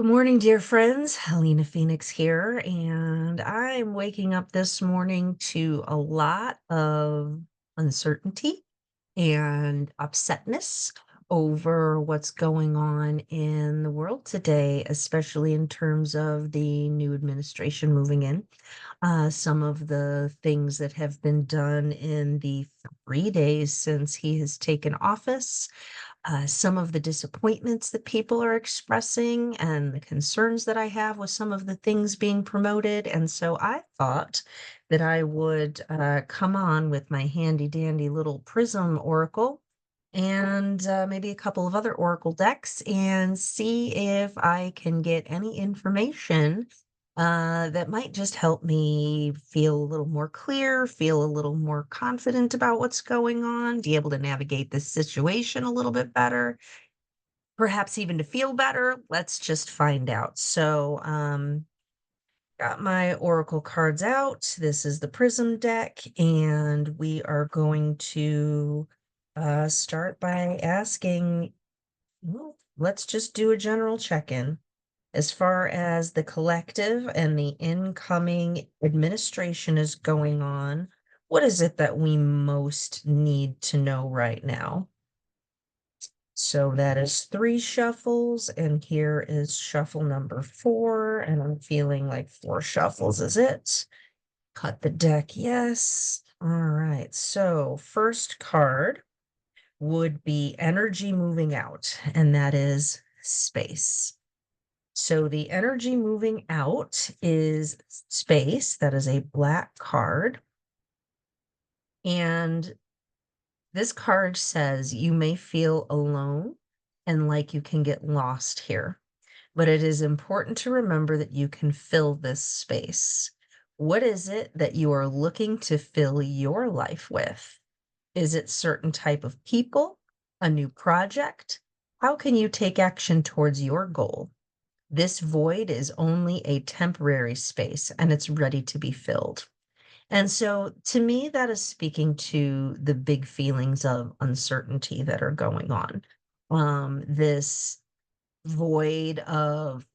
Good morning, dear friends. Alina Phoenix here, and I'm waking up this morning to a lot of uncertainty and upsetness over what's going on in the world today, especially in terms of the new administration moving in. Some of the things that have been done in the 3 days since he has taken office, some of the disappointments that people are expressing and the concerns that I have with some of the things being promoted. And so I thought that I would come on with my handy dandy little Prism Oracle and maybe a couple of other Oracle decks and see if I can get any information that might just help me feel a little more clear, feel a little more confident about what's going on, be able to navigate this situation a little bit better, perhaps even to feel better. Let's just find out. Got my Oracle cards out. This is the Prism deck, and we are going to start by asking, well, let's just do a general check-in. As far as the collective and the incoming administration is going on, what is it that we most need to know right now? So that is 3 shuffles, and here is shuffle number 4, and I'm feeling like 4 shuffles is it. Cut the deck, yes. All right, so first card would be energy moving out, and that is space. So the energy moving out is space. That is a black card. And this card says you may feel alone and like you can get lost here, but it is important to remember that you can fill this space. What is it that you are looking to fill your life with? Is it certain type of people, a new project? How can you take action towards your goal? This void is only a temporary space and it's ready to be filled. And so to me, that is speaking to the big feelings of uncertainty that are going on. This void of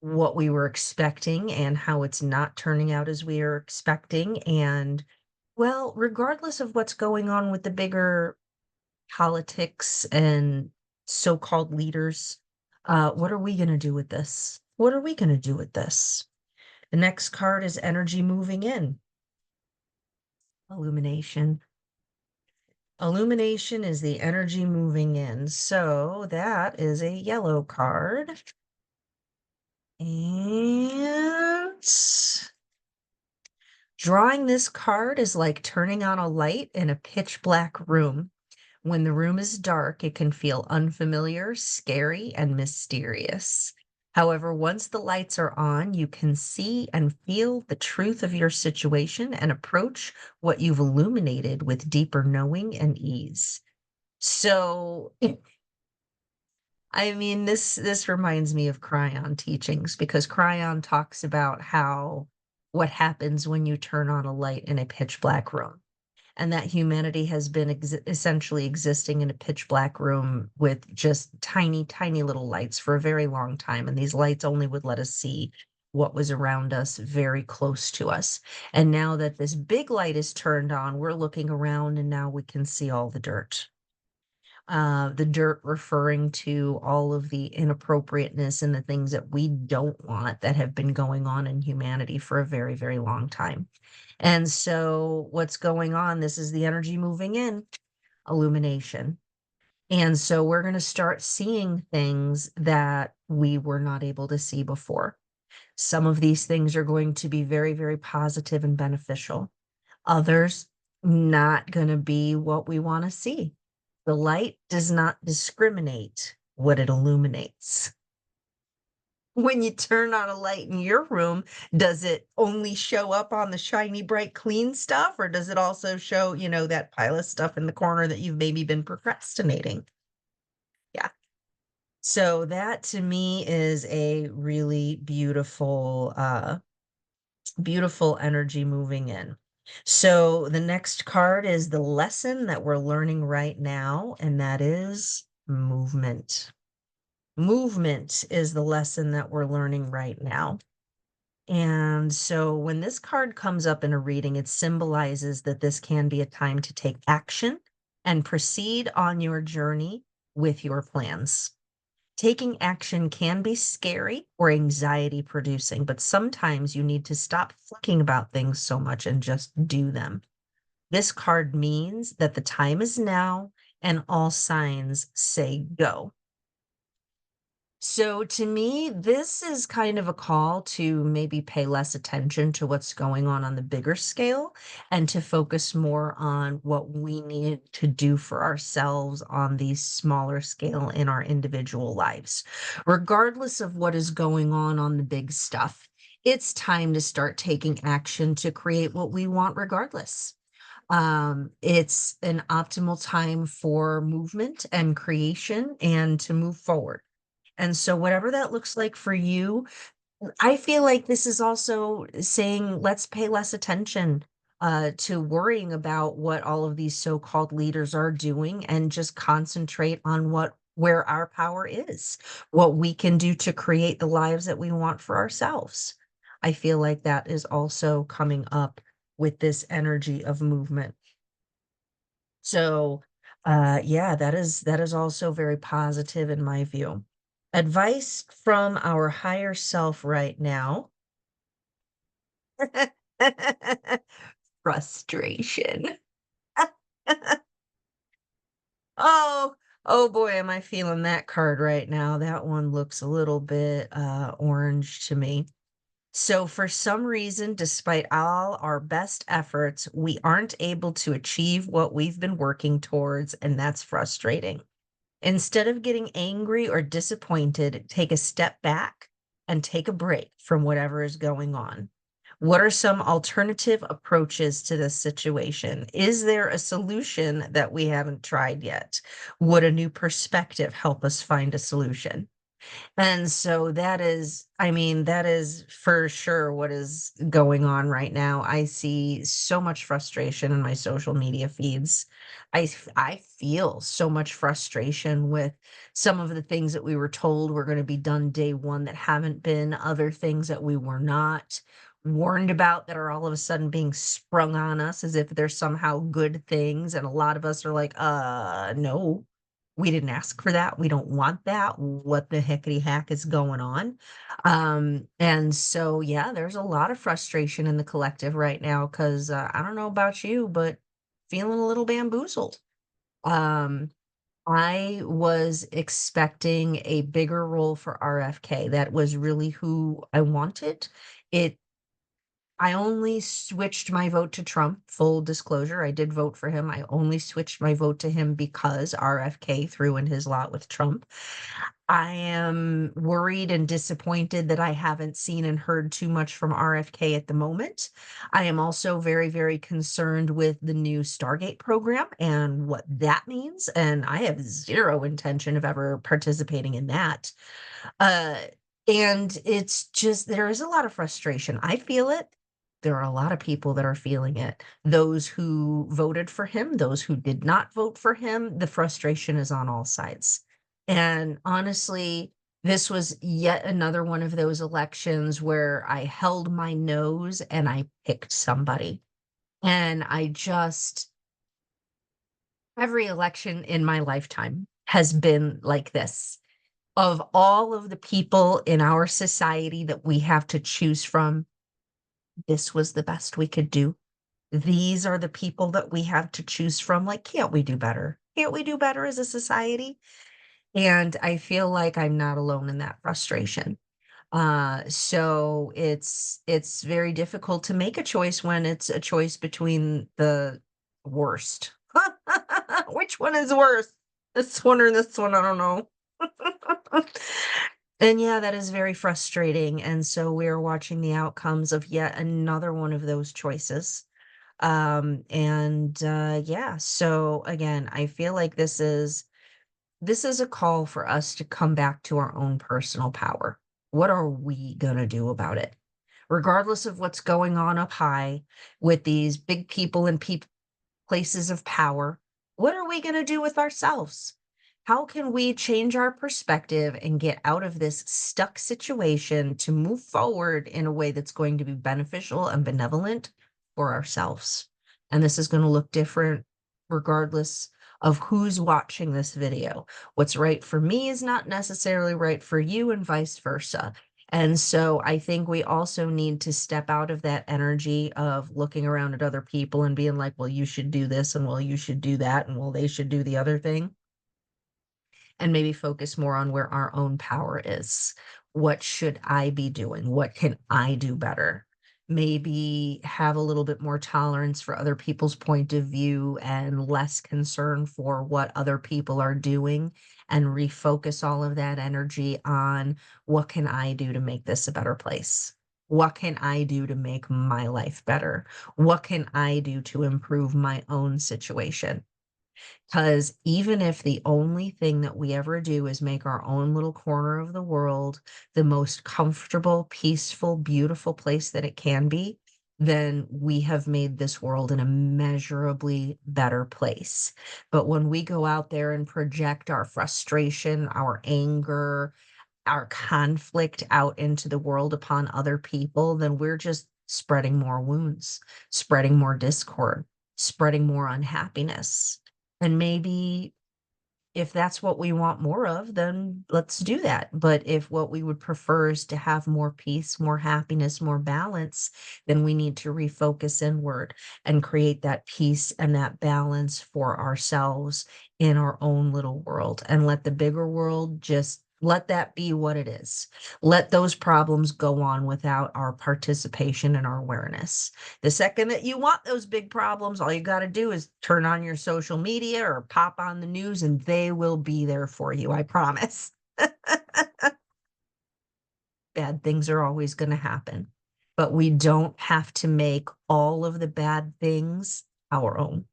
what we were expecting and how it's not turning out as we are expecting. And well, regardless of what's going on with the bigger politics and so-called leaders. What are we going to do with this? What are we going to do with this? The next card is energy moving in. Illumination. Illumination is the energy moving in. So that is a yellow card. And drawing this card is like turning on a light in a pitch black room. When the room is dark, it can feel unfamiliar, scary, and mysterious. However, once the lights are on, you can see and feel the truth of your situation and approach what you've illuminated with deeper knowing and ease. So, I mean, this reminds me of Cryon teachings because Cryon talks about how what happens when you turn on a light in a pitch black room and that humanity has been essentially existing in a pitch black room with just tiny, tiny little lights for a very long time. And these lights only would let us see what was around us, very close to us. And now that this big light is turned on, we're looking around and now we can see all the dirt. The dirt referring to all of the inappropriateness and the things that we don't want that have been going on in humanity for a very, very long time. And so what's going on, this is the energy moving in, illumination. And so we're going to start seeing things that we were not able to see before. Some of these things are going to be very, very positive and beneficial. Others not going to be what we want to see. The light does not discriminate what it illuminates. When you turn on a light in your room, does it only show up on the shiny, bright, clean stuff? Or does it also show, that pile of stuff in the corner that you've maybe been procrastinating? Yeah. So that to me is a really beautiful energy moving in. So the next card is the lesson that we're learning right now, and that is movement. Movement is the lesson that we're learning right now. And so when this card comes up in a reading, it symbolizes that this can be a time to take action and proceed on your journey with your plans. Taking action can be scary or anxiety producing, but sometimes you need to stop thinking about things so much and just do them. This card means that the time is now and all signs say go. So to me, this is kind of a call to maybe pay less attention to what's going on the bigger scale and to focus more on what we need to do for ourselves on the smaller scale in our individual lives. Regardless of what is going on the big stuff, it's time to start taking action to create what we want regardless. It's an optimal time for movement and creation and to move forward. And so whatever that looks like for you, I feel like this is also saying, let's pay less attention to worrying about what all of these so-called leaders are doing and just concentrate on where our power is, what we can do to create the lives that we want for ourselves. I feel like that is also coming up with this energy of movement. So, yeah, that is also very positive in my view. Advice from our higher self right now. Frustration. Oh, oh boy, am I feeling that card right now. That one looks a little bit orange to me. So, for some reason, despite all our best efforts, we aren't able to achieve what we've been working towards, and that's frustrating. Instead of getting angry or disappointed, take a step back and take a break from whatever is going on. What are some alternative approaches to this situation? Is there a solution that we haven't tried yet? Would a new perspective help us find a solution? And so that is, I mean, that is for sure what is going on right now. I see so much frustration in my social media feeds. I feel so much frustration with some of the things that we were told were going to be done day one that haven't been, other things that we were not warned about that are all of a sudden being sprung on us as if they're somehow good things. And a lot of us are like, no, we didn't ask for that. We don't want that. What the heckity hack is going on? And so, yeah, there's a lot of frustration in the collective right now because I don't know about you, but feeling a little bamboozled. Um, I was expecting a bigger role for RFK. That was really who I wanted. It I only switched my vote to Trump, full disclosure. I did vote for him. I only switched my vote to him because RFK threw in his lot with Trump. I am worried and disappointed that I haven't seen and heard too much from RFK at the moment. I am also very, very concerned with the new Stargate program and what that means. And I have zero intention of ever participating in that. Uh, and it's just there is a lot of frustration. I feel it. There are a lot of people that are feeling it. Those who voted for him, those who did not vote for him, the frustration is on all sides. And honestly, this was yet another one of those elections where I held my nose and I picked somebody. And I just, every election in my lifetime has been like this. Of all of the people in our society that we have to choose from, this was the best we could do. These are the people that we have to choose from. Like, can't we do better? Can't we do better as a society? And I feel like I'm not alone in that frustration. So it's very difficult to make a choice when it's a choice between the worst. Which one is worse? This one or this one? I don't know. And yeah, that is very frustrating. And so we're watching the outcomes of yet another one of those choices. Yeah, so again, I feel like this is a call for us to come back to our own personal power. What are we going to do about it? Regardless of what's going on up high with these big people and places of power, what are we going to do with ourselves? How can we change our perspective and get out of this stuck situation to move forward in a way that's going to be beneficial and benevolent for ourselves? And this is going to look different regardless of who's watching this video. What's right for me is not necessarily right for you, and vice versa. And so I think we also need to step out of that energy of looking around at other people and being like, well, you should do this, and well, you should do that, and well, they should do the other thing, and maybe focus more on where our own power is. What should I be doing? What can I do better? Maybe have a little bit more tolerance for other people's point of view and less concern for what other people are doing, and refocus all of that energy on what can I do to make this a better place? What can I do to make my life better? What can I do to improve my own situation? Because even if the only thing that we ever do is make our own little corner of the world the most comfortable, peaceful, beautiful place that it can be, then we have made this world an immeasurably better place. But when we go out there and project our frustration, our anger, our conflict out into the world upon other people, then we're just spreading more wounds, spreading more discord, spreading more unhappiness. And maybe if that's what we want more of, then let's do that. But if what we would prefer is to have more peace, more happiness, more balance, then we need to refocus inward and create that peace and that balance for ourselves in our own little world, and let the bigger world just let that be what it is. Let those problems go on without our participation and our awareness. The second that you want those big problems, all you got to do is turn on your social media or pop on the news, and they will be there for you. I promise. Bad things are always going to happen, but we don't have to make all of the bad things our own.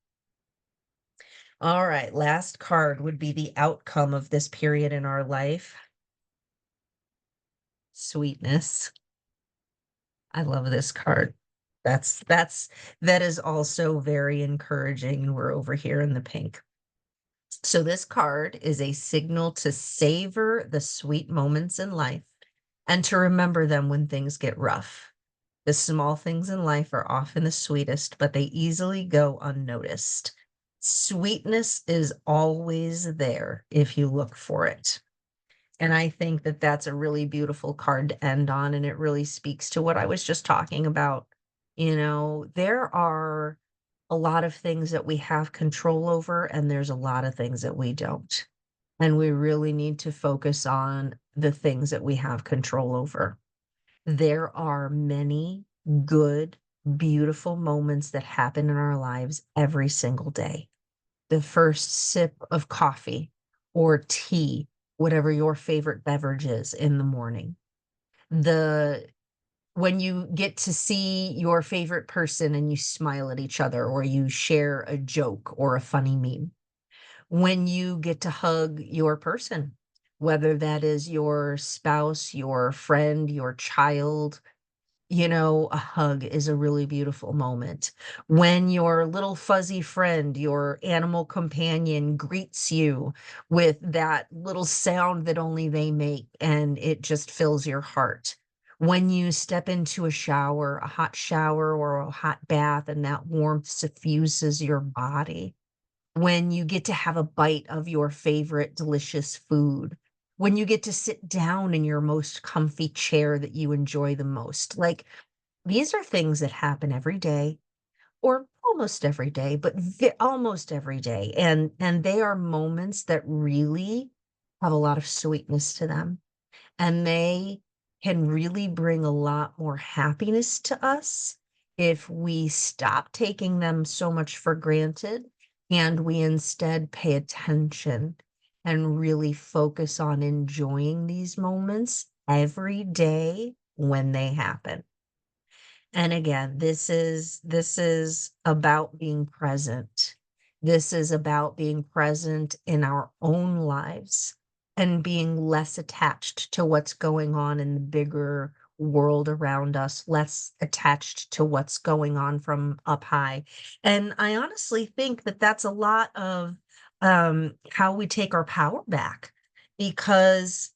All right, last card would be the outcome of this period in our life. Sweetness. I love this card. That is also very encouraging, and we're over here in the pink. So this card is a signal to savor the sweet moments in life and to remember them when things get rough. The small things in life are often the sweetest, but they easily go unnoticed. Sweetness is always there if you look for it. And I think that that's a really beautiful card to end on, and it really speaks to what I was just talking about. There are a lot of things that we have control over, and there's a lot of things that we don't. And we really need to focus on the things that we have control over. There are many good, beautiful moments that happen in our lives every single day. The first sip of coffee or tea, whatever your favorite beverage is in the morning. The When you get to see your favorite person and you smile at each other, or you share a joke or a funny meme. When you get to hug your person, whether that is your spouse, your friend, your child, a hug is a really beautiful moment. When your little fuzzy friend, your animal companion, greets you with that little sound that only they make, and it just fills your heart. When you step into a shower, a hot shower or a hot bath, and that warmth suffuses your body. When you get to have a bite of your favorite delicious food. When you get to sit down in your most comfy chair that you enjoy the most. Like, these are things that happen every day, or almost every day, but almost every day. And they are moments that really have a lot of sweetness to them. And they can really bring a lot more happiness to us if we stop taking them so much for granted, and we instead pay attention and really focus on enjoying these moments every day when they happen. And again, this is about being present. This is about being present in our own lives and being less attached to what's going on in the bigger world around us, less attached to what's going on from up high. And I honestly think that that's a lot of how we take our power back, because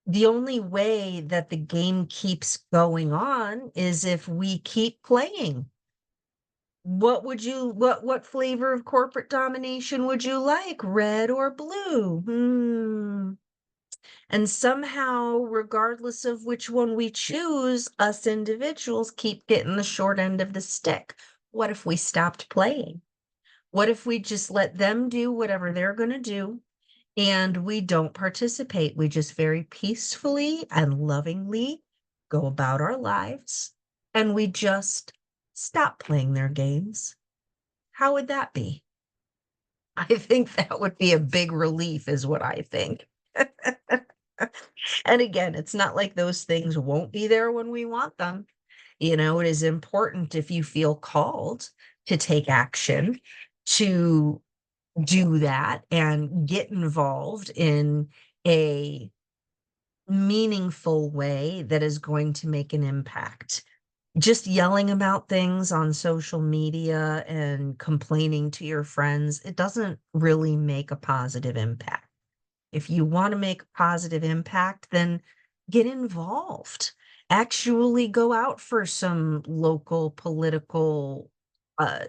the only way that the game keeps going on is if we keep playing. What flavor of corporate domination would you like? Red or blue? And somehow, regardless of which one we choose, us individuals keep getting the short end of the stick. What if we stopped playing? What if we just let them do whatever they're going to do and we don't participate? We just very peacefully and lovingly go about our lives and we just stop playing their games. How would that be? I think that would be a big relief, is what I think. And again, it's not like those things won't be there when we want them. It is important, if you feel called to take action, to do that and get involved in a meaningful way that is going to make an impact. Just yelling about things on social media and complaining to your friends, it doesn't really make a positive impact. If you want to make a positive impact, then get involved. Actually go out for some local political uh,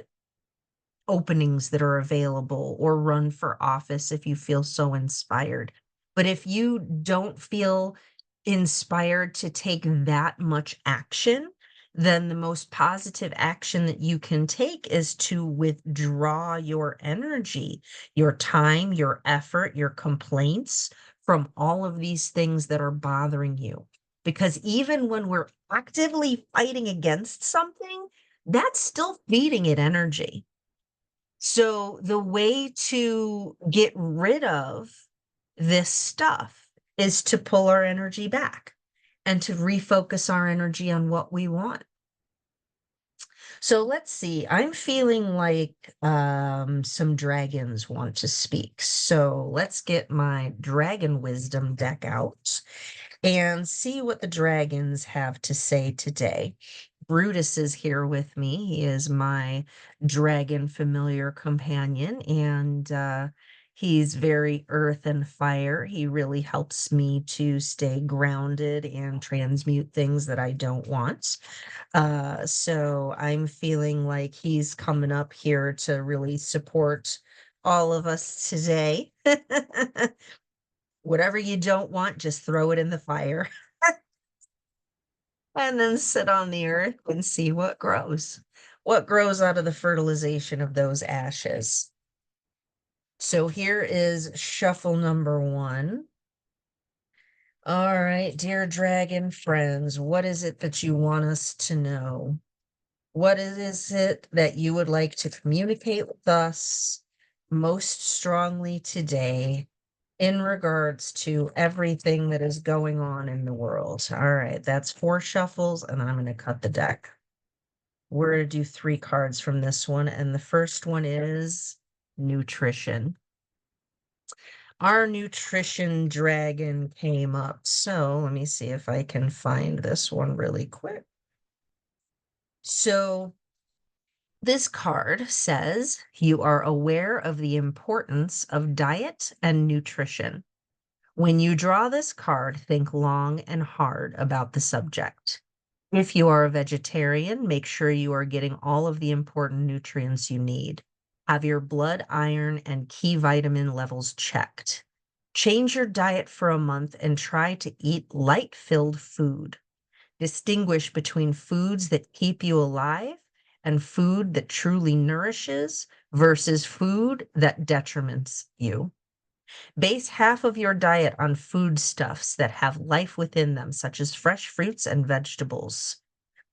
openings that are available, or run for office if you feel so inspired. But if you don't feel inspired to take that much action, then the most positive action that you can take is to withdraw your energy, your time, your effort, your complaints from all of these things that are bothering you. Because even when we're actively fighting against something, that's still feeding it energy. So the way to get rid of this stuff is to pull our energy back and to refocus our energy on what we want. So let's see. I'm feeling like some dragons want to speak. So let's get my dragon wisdom deck out and see what the dragons have to say today. Brutus is here with me. He is my dragon familiar companion, and he's very earth and fire. He really helps me to stay grounded and transmute things that I don't want. So I'm feeling like he's coming up here to really support all of us today. Whatever you don't want, just throw it in the fire and then sit on the earth and see what grows. What grows out of the fertilization of those ashes. So here is shuffle number one. All right, dear dragon friends, what is it that you want us to know? What is it that you would like to communicate with us most strongly today in regards to everything that is going on in the world? All right, that's 4 shuffles, and I'm going to cut the deck. We're going to do 3 cards from this one, and the first one is nutrition. Our nutrition dragon came up. So let me see if I can find this one really quick. So this card says you are aware of the importance of diet and nutrition. When you draw this card, think long and hard about the subject. If you are a vegetarian, make sure you are getting all of the important nutrients you need. Have your blood, iron, and key vitamin levels checked. Change your diet for a month and try to eat light-filled food. Distinguish between foods that keep you alive and food that truly nourishes versus food that detriments you. Base half of your diet on foodstuffs that have life within them, such as fresh fruits and vegetables.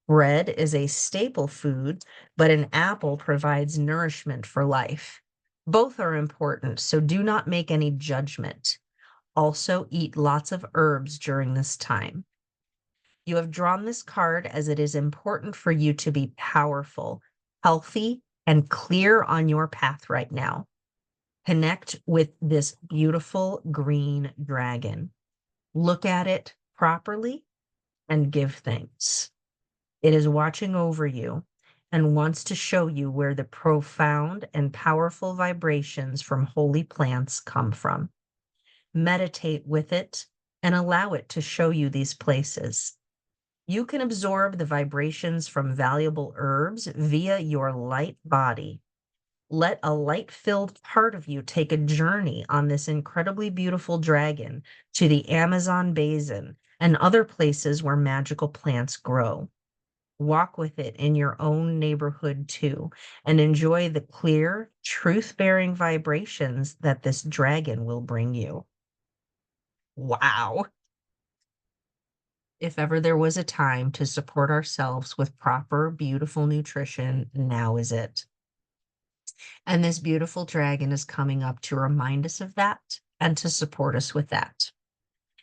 Bread is a staple food, but an apple provides nourishment for life. Both are important, so do not make any judgment. Also, eat lots of herbs during this time. You have drawn this card as it is important for you to be powerful, healthy, and clear on your path right now. Connect with this beautiful green dragon. Look at it properly and give thanks. It is watching over you, and wants to show you where the profound and powerful vibrations from holy plants come from. Meditate with it and allow it to show you these places. You can absorb the vibrations from valuable herbs via your light body. Let a light-filled part of you take a journey on this incredibly beautiful dragon to the Amazon basin and other places where magical plants grow. Walk with it in your own neighborhood too, and enjoy the clear, truth-bearing vibrations that this dragon will bring you. Wow. If ever there was a time to support ourselves with proper, beautiful nutrition, now is it. And this beautiful dragon is coming up to remind us of that and to support us with that.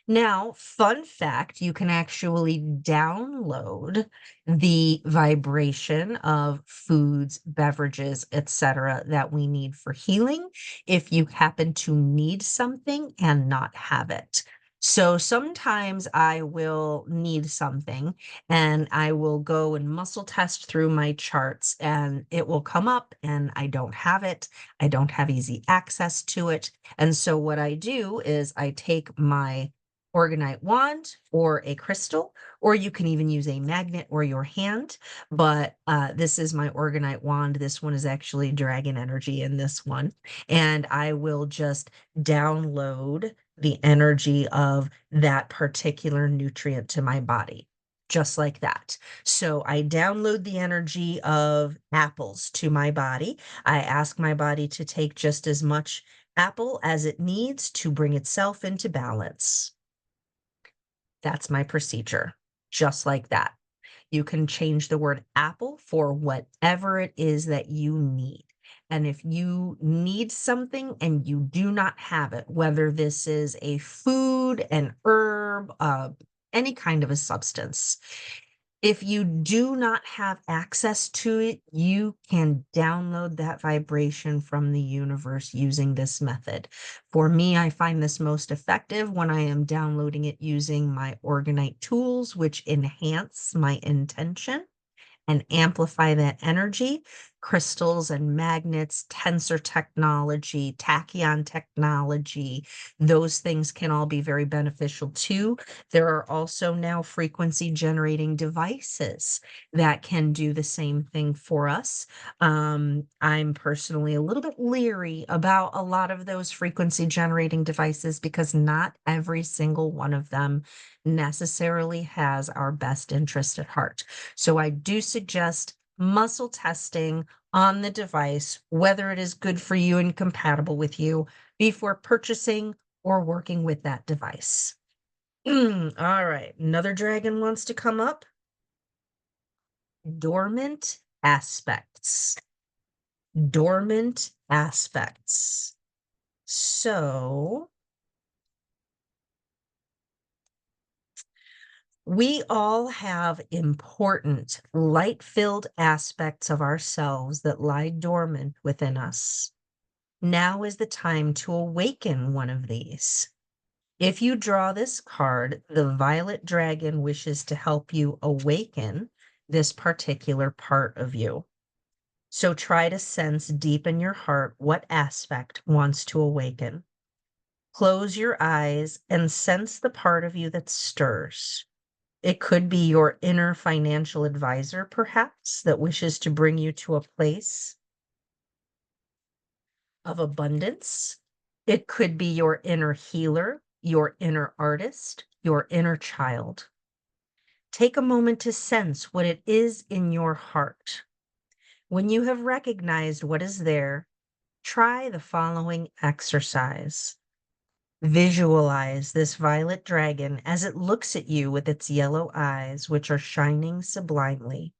Now, fun fact, you can actually download the vibration of foods, beverages, etc., that we need for healing if you happen to need something and not have it. So sometimes I will need something and I will go and muscle test through my charts and it will come up and I don't have it. I don't have easy access to it. And so what I do is I take my organite wand or a crystal, or you can even use a magnet or your hand. But this is my organite wand. This one is actually dragon energy in this one. And I will just download the energy of that particular nutrient to my body. Just like that. So I download the energy of apples to my body. I ask my body to take just as much apple as it needs to bring itself into balance. That's my procedure, just like that. You can change the word apple for whatever it is that you need. And if you need something and you do not have it, whether this is a food, an herb, any kind of a substance, if you do not have access to it, you can download that vibration from the universe using this method. For me, I find this most effective when I am downloading it using my Organite tools, which enhance my intention and amplify that energy. Crystals and magnets, tensor technology, tachyon technology, those things can all be very beneficial too. There are also now frequency generating devices that can do the same thing for us. I'm personally a little bit leery about a lot of those frequency generating devices because not every single one of them necessarily has our best interest at heart. So I do suggest muscle testing on the device, whether it is good for you and compatible with you before purchasing or working with that device. All right, another dragon wants to come up. Dormant aspects. Dormant aspects. So we all have important, light-filled aspects of ourselves that lie dormant within us. Now is the time to awaken one of these. If you draw this card, the Violet Dragon wishes to help you awaken this particular part of you. So try to sense deep in your heart what aspect wants to awaken. Close your eyes and sense the part of you that stirs. It could be your inner financial advisor, perhaps, that wishes to bring you to a place of abundance. It could be your inner healer, your inner artist, your inner child. Take a moment to sense what it is in your heart. When you have recognized what is there, try the following exercise. Visualize this violet dragon as it looks at you with its yellow eyes, which are shining sublimely.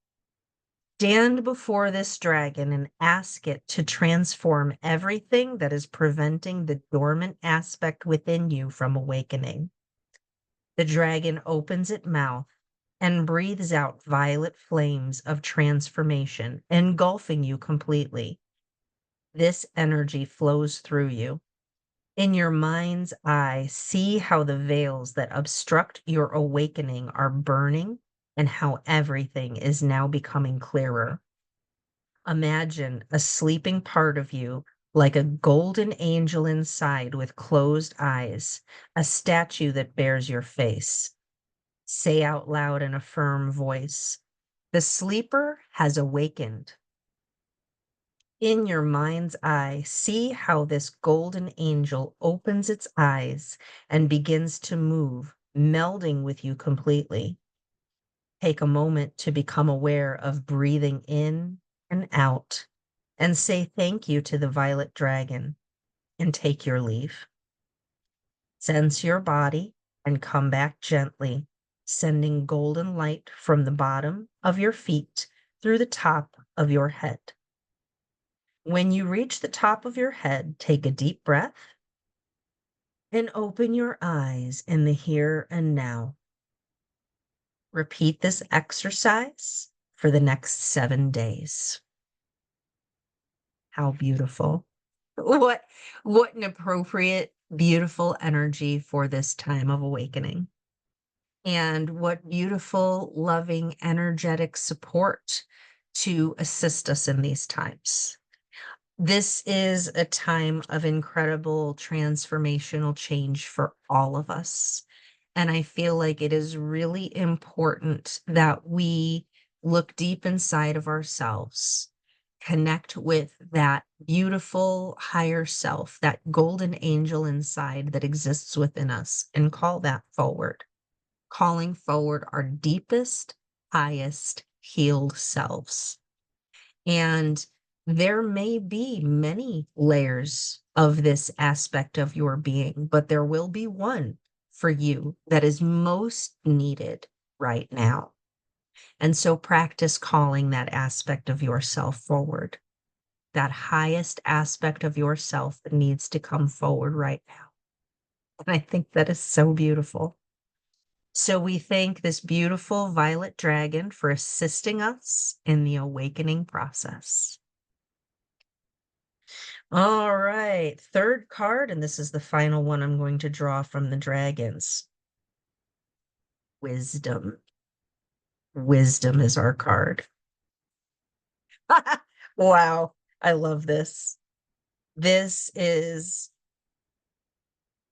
Stand before this dragon and ask it to transform everything that is preventing the dormant aspect within you from awakening. The dragon opens its mouth and breathes out violet flames of transformation, engulfing you completely. This energy flows through you. In your mind's eye, see how the veils that obstruct your awakening are burning and how everything is now becoming clearer. Imagine a sleeping part of you like a golden angel inside with closed eyes, a statue that bears your face. Say out loud in a firm voice, "The sleeper has awakened." In your mind's eye, see how this golden angel opens its eyes and begins to move, melding with you completely. Take a moment to become aware of breathing in and out, and say thank you to the violet dragon, and take your leave. Sense your body and come back gently, sending golden light from the bottom of your feet through the top of your head. When you reach the top of your head, take a deep breath and open your eyes in the here and now. Repeat this exercise for the next 7 days. How beautiful. What what an appropriate, beautiful energy for this time of awakening. And what beautiful, loving, energetic support to assist us in these times. This is a time of incredible transformational change for all of us. And I feel like it is really important that we look deep inside of ourselves, connect with that beautiful higher self, that golden angel inside that exists within us, and call that forward, calling forward our deepest, highest, healed selves. And there may be many layers of this aspect of your being, but there will be one for you that is most needed right now. And so practice calling that aspect of yourself forward, that highest aspect of yourself that needs to come forward right now. And I think that is so beautiful. So we thank this beautiful violet dragon for assisting us in the awakening process. All right, third card, and this is the final one I'm going to draw from the dragons. Wisdom. Wisdom is our card. Wow, I love this. This is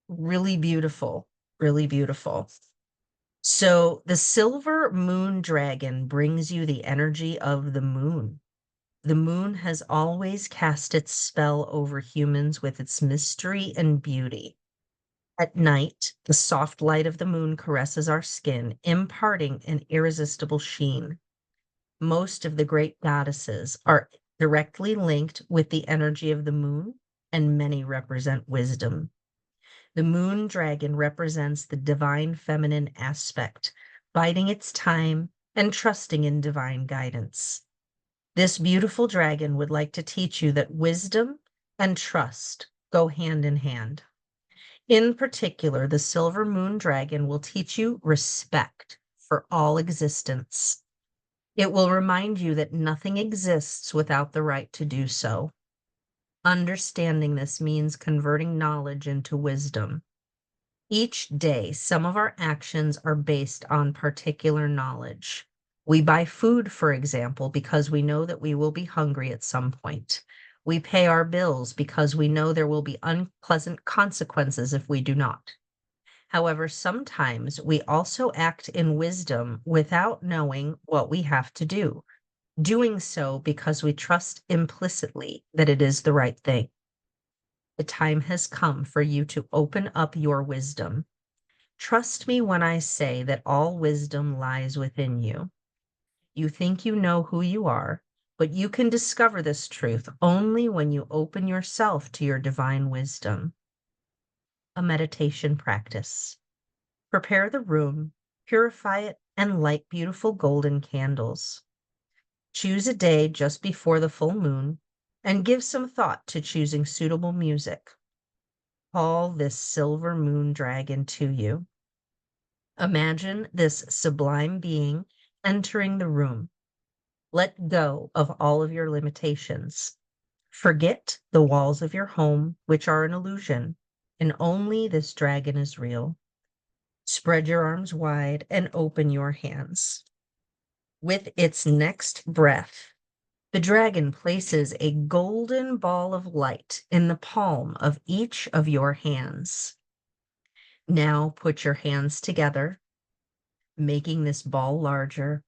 really beautiful, really beautiful. So the silver moon dragon brings you the energy of the moon. The moon has always cast its spell over humans with its mystery and beauty. At night, the soft light of the moon caresses our skin, imparting an irresistible sheen. Most of the great goddesses are directly linked with the energy of the moon, and many represent wisdom. The moon dragon represents the divine feminine aspect, biding its time and trusting in divine guidance. This beautiful dragon would like to teach you that wisdom and trust go hand in hand. In particular, the silver moon dragon will teach you respect for all existence. It will remind you that nothing exists without the right to do so. Understanding this means converting knowledge into wisdom. Each day, some of our actions are based on particular knowledge. We buy food, for example, because we know that we will be hungry at some point. We pay our bills because we know there will be unpleasant consequences if we do not. However, sometimes we also act in wisdom without knowing what we have to do, doing so because we trust implicitly that it is the right thing. The time has come for you to open up your wisdom. Trust me when I say that all wisdom lies within you. You think you know who you are, but you can discover this truth only when you open yourself to your divine wisdom. A meditation practice. Prepare the room, purify it, and light beautiful golden candles. Choose a day just before the full moon and give some thought to choosing suitable music. Call this silver moon dragon to you. Imagine this sublime being entering the room. Let go of all of your limitations. Forget the walls of your home, which are an illusion, and only this dragon is real. Spread your arms wide and open your hands. With its next breath, The dragon places a golden ball of light in the palm of each of your hands. Now put your hands together, making this ball larger,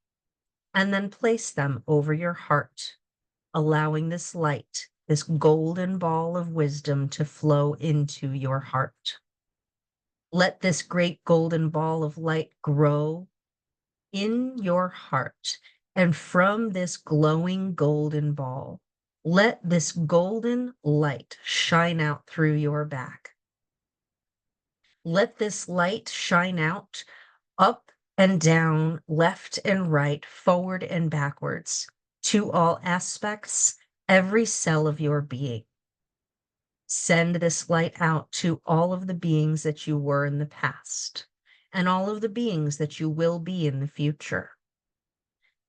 and then place them over your heart, allowing this light, this golden ball of wisdom to flow into your heart. Let this great golden ball of light grow in your heart. And from this glowing golden ball, let this golden light shine out through your back. Let this light shine out up and down, left and right, forward and backwards, to all aspects, every cell of your being. Send this light out to all of the beings that you were in the past and all of the beings that you will be in the future.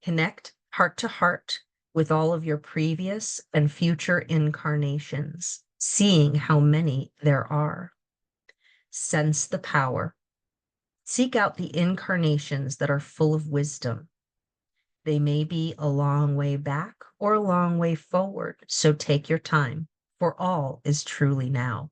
Connect heart to heart with all of your previous and future incarnations, seeing how many there are. Sense the power. Seek out the incarnations that are full of wisdom. They may be a long way back or a long way forward, so take your time, for all is truly now.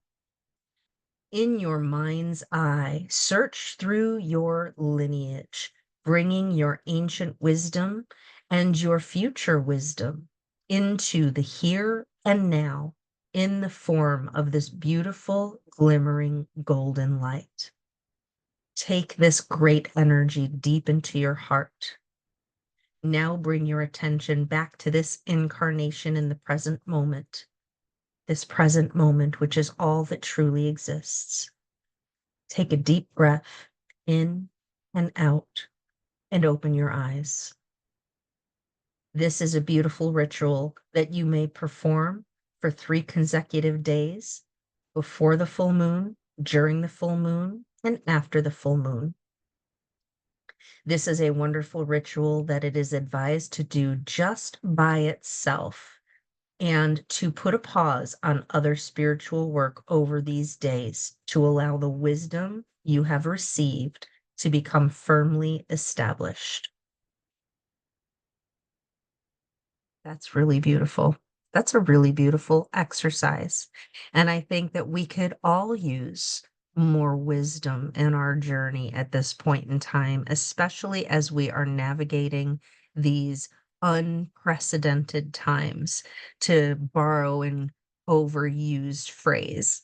In your mind's eye, search through your lineage, bringing your ancient wisdom and your future wisdom into the here and now in the form of this beautiful, glimmering golden light. Take this great energy deep into your heart. Now bring your attention back to this incarnation in the present moment, this present moment, which is all that truly exists. Take a deep breath in and out and open your eyes. This is a beautiful ritual that you may perform for 3 consecutive days before the full moon, during the full moon, and after the full moon. This is a wonderful ritual that it is advised to do just by itself and to put a pause on other spiritual work over these days to allow the wisdom you have received to become firmly established. That's really beautiful. That's a really beautiful exercise. And I think that we could all use more wisdom in our journey at this point in time, especially as we are navigating these unprecedented times, to borrow an overused phrase.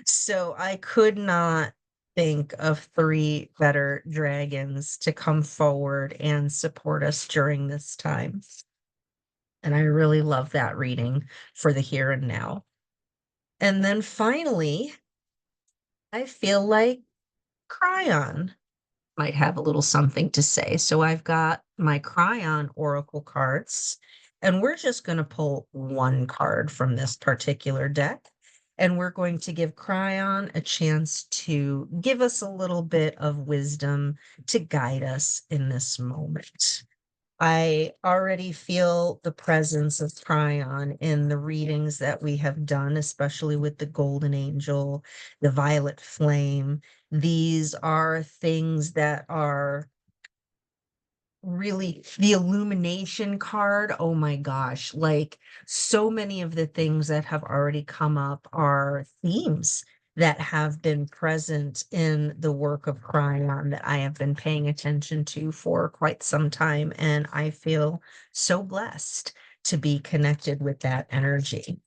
So I could not think of 3 better dragons to come forward and support us during this time. And I really love that reading for the here and now. And then finally, I feel like Cryon might have a little something to say. So I've got my Cryon Oracle cards, and we're just going to pull 1 card from this particular deck. And we're going to give Cryon a chance to give us a little bit of wisdom to guide us in this moment. I already feel the presence of Cryon in the readings that we have done, especially with the Golden Angel, the Violet Flame. These are things that are really the illumination card. Oh my gosh, like so many of the things that have already come up are themes that have been present in the work of Cryon that I have been paying attention to for quite some time. And I feel so blessed to be connected with that energy.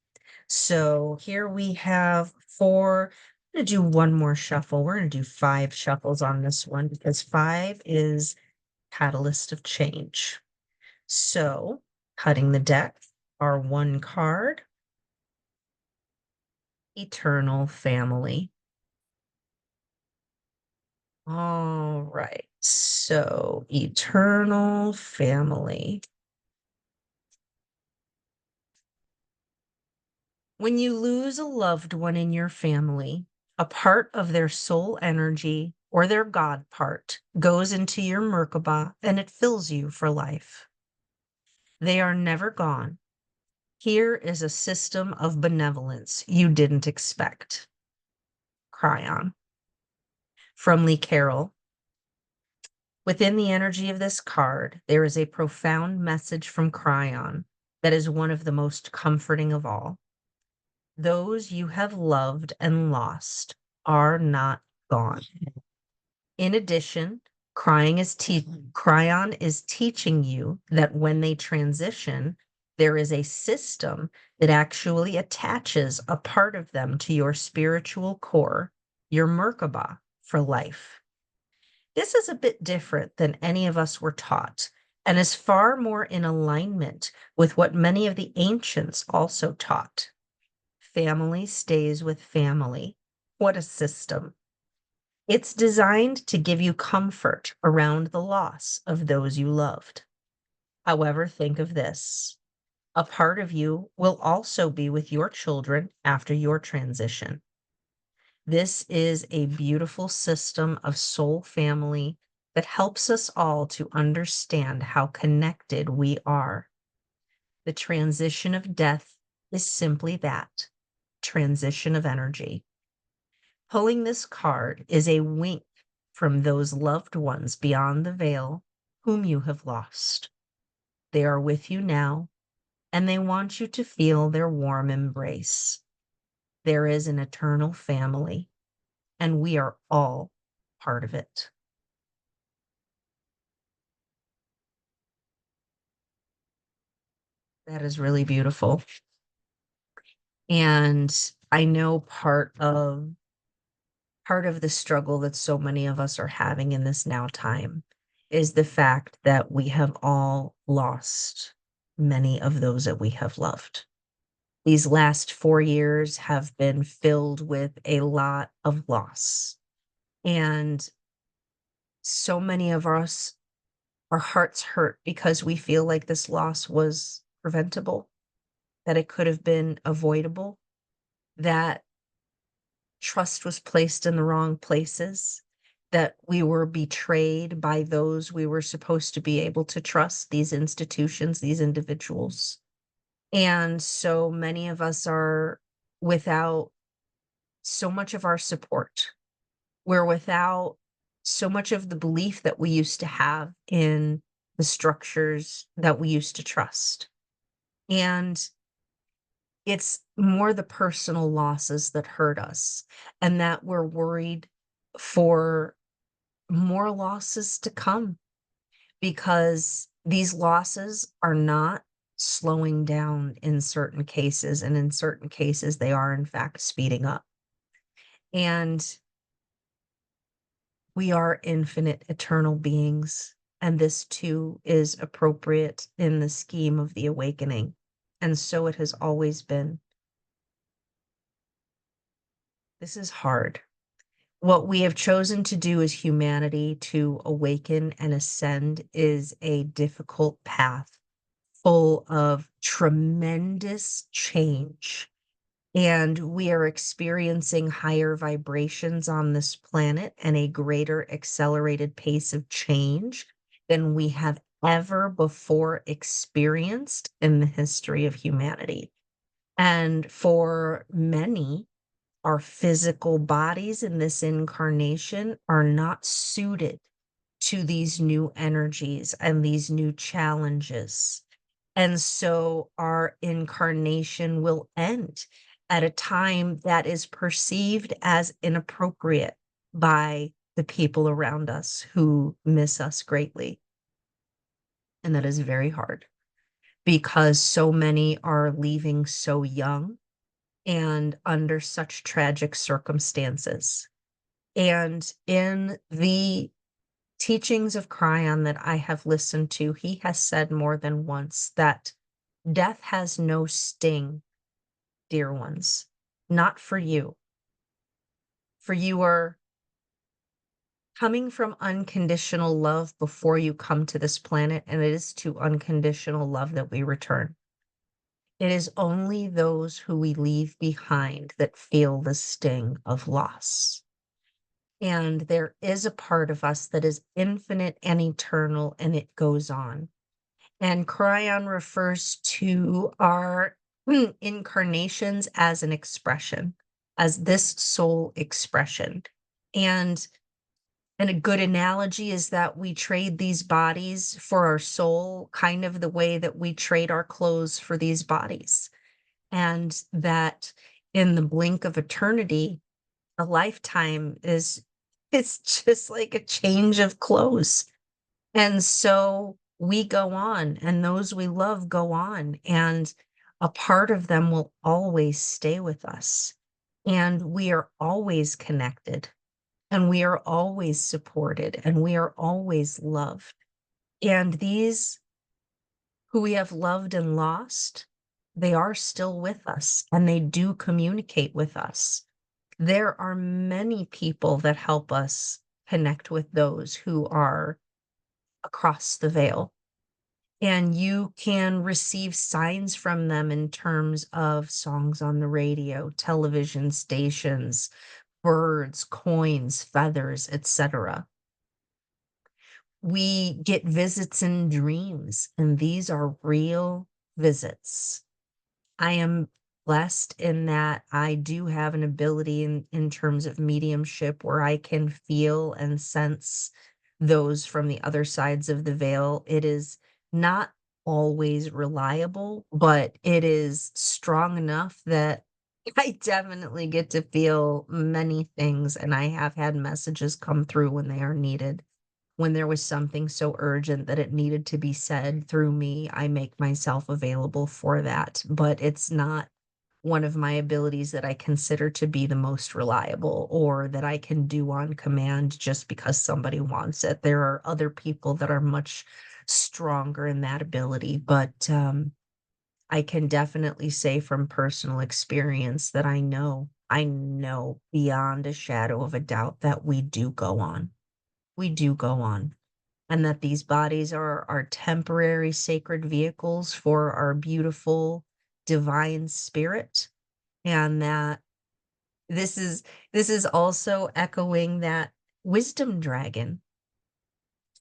So here we have 4. I'm going to do 1 more shuffle. We're going to do 5 shuffles on this one because 5 is catalyst of change. So cutting the deck, our 1 card, Eternal Family. All right, so Eternal Family. When you lose a loved one in your family, a part of their soul energy or their God part goes into your Merkaba and it fills you for life. They are never gone. Here is a system of benevolence you didn't expect. Cryon. From Lee Carroll. Within the energy of this card, there is a profound message from Cryon that is one of the most comforting of all. Those you have loved and lost are not gone. In addition, Cryon is teaching you that when they transition, there is a system that actually attaches a part of them to your spiritual core, your Merkaba, for life. This is a bit different than any of us were taught and is far more in alignment with what many of the ancients also taught. Family stays with family. What a system. It's designed to give you comfort around the loss of those you loved. However, think of this. A part of you will also be with your children after your transition. This is a beautiful system of soul family that helps us all to understand how connected we are. The transition of death is simply that, transition of energy. Pulling this card is a wink from those loved ones beyond the veil whom you have lost. They are with you now, and they want you to feel their warm embrace. There is an eternal family, and we are all part of it. That is really beautiful. And I know part of the struggle that so many of us are having in this now time is the fact that we have all lost many of those that we have loved. These last 4 years have been filled with a lot of loss. And so many of us, our hearts hurt because we feel like this loss was preventable, that it could have been avoidable, that trust was placed in the wrong places, that we were betrayed by those we were supposed to be able to trust, these institutions, these individuals. And so many of us are without so much of our support. We're without so much of the belief that we used to have in the structures that we used to trust. And it's more the personal losses that hurt us, and that we're worried for more losses to come because these losses are not slowing down in certain cases, and in certain cases, they are, in fact, speeding up. And we are infinite, eternal beings, and this too is appropriate in the scheme of the awakening. And so it has always been. This is hard. What we have chosen to do as humanity to awaken and ascend is a difficult path full of tremendous change. And we are experiencing higher vibrations on this planet and a greater accelerated pace of change than we have ever before experienced in the history of humanity. And for many, our physical bodies in this incarnation are not suited to these new energies and these new challenges. And so our incarnation will end at a time that is perceived as inappropriate by the people around us who miss us greatly. And that is very hard because so many are leaving so young and under such tragic circumstances. And in the teachings of Cryon that I have listened to, he has said more than once that death has no sting, dear ones, not for you. For you are coming from unconditional love before you come to this planet, and it is to unconditional love that we return. It is only those who we leave behind that feel the sting of loss. And there is a part of us that is infinite and eternal, and it goes on. And Cryon refers to our incarnations as an expression, as this soul expression. And And a good analogy is that we trade these bodies for our soul, kind of the way that we trade our clothes for these bodies. And that in the blink of eternity, a lifetime is it's just like a change of clothes. And so we go on, and those we love go on, and a part of them will always stay with us. And we are always connected, and we are always supported, and we are always loved. And these who we have loved and lost, they are still with us, and they do communicate with us. There are many people that help us connect with those who are across the veil. And you can receive signs from them in terms of songs on the radio, television stations, birds, coins, feathers, etc. We get visits in dreams, and these are real visits. I am blessed in that I do have an ability in terms of mediumship where I can feel and sense those from the other sides of the veil. It is not always reliable, but it is strong enough that I definitely get to feel many things, and I have had messages come through when they are needed. When there was something so urgent that it needed to be said through me, I make myself available for that, but it's not one of my abilities that I consider to be the most reliable or that I can do on command just because somebody wants it. There are other people that are much stronger in that ability, but I can definitely say from personal experience that I know beyond a shadow of a doubt that we do go on. We do go on, and that these bodies are temporary sacred vehicles for our beautiful divine spirit, and that this is this is also echoing that wisdom dragon,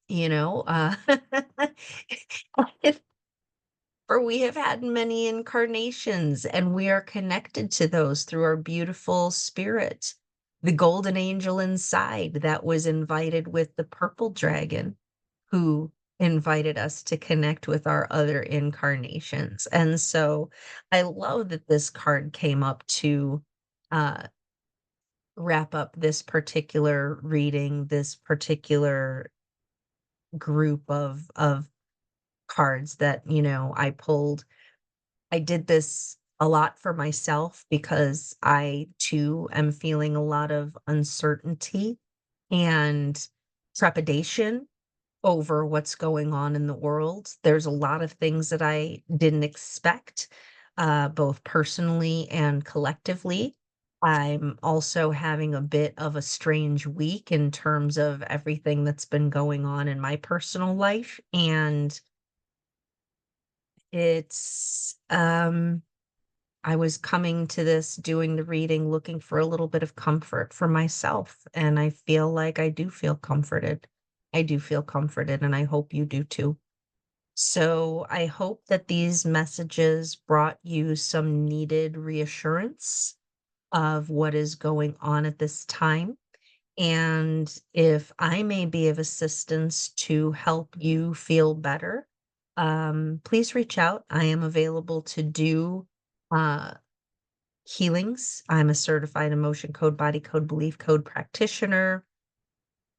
you know, for we have had many incarnations, and we are connected to those through our beautiful spirit. The golden angel inside that was invited with the purple dragon, who invited us to connect with our other incarnations. And so I love that this card came up to uh, wrap up this particular reading, this particular group of cards that, I pulled. I did this a lot for myself because I too am feeling a lot of uncertainty and trepidation over what's going on in the world. There's a lot of things that I didn't expect, both personally and collectively. I'm also having a bit of a strange week in terms of everything that's been going on in my personal life. And it's, I was coming to this doing the reading looking for a little bit of comfort for myself, and I feel like I do feel comforted. I do feel comforted, and I hope you do too. So I hope that these messages brought you some needed reassurance of what is going on at this time. And if I may be of assistance to help you feel better, please reach out. I am available to do uh, healings. I'm a certified emotion code, body code, belief code practitioner,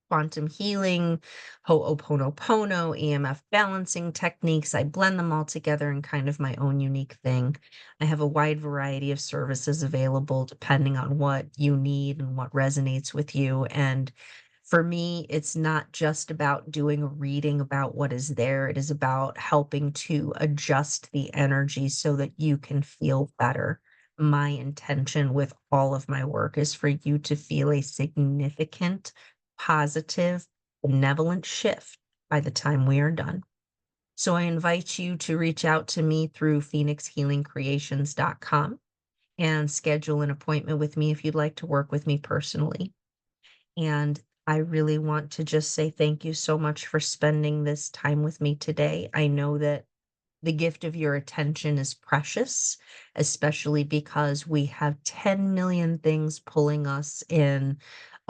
quantum healing, Ho'oponopono, EMF balancing techniques. I blend them all together in kind of my own unique thing. I have a wide variety of services available depending on what you need and what resonates with you. And for me, it's not just about doing a reading about what is there. It is about helping to adjust the energy so that you can feel better. My intention with all of my work is for you to feel a significant, positive, benevolent shift by the time we are done. So I invite you to reach out to me through phoenixhealingcreations.com and schedule an appointment with me if you'd like to work with me personally. And I really want to just say thank you so much for spending this time with me today. I know that the gift of your attention is precious, especially because we have 10 million things pulling us in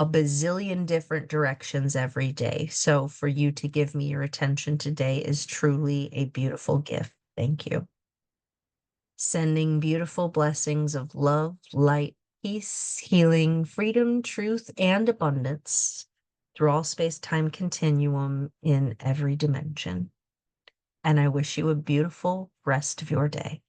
a bazillion different directions every day. So for you to give me your attention today is truly a beautiful gift. Thank you. Sending beautiful blessings of love, light, peace, healing, freedom, truth, and abundance through all space time continuum in every dimension. And I wish you a beautiful rest of your day.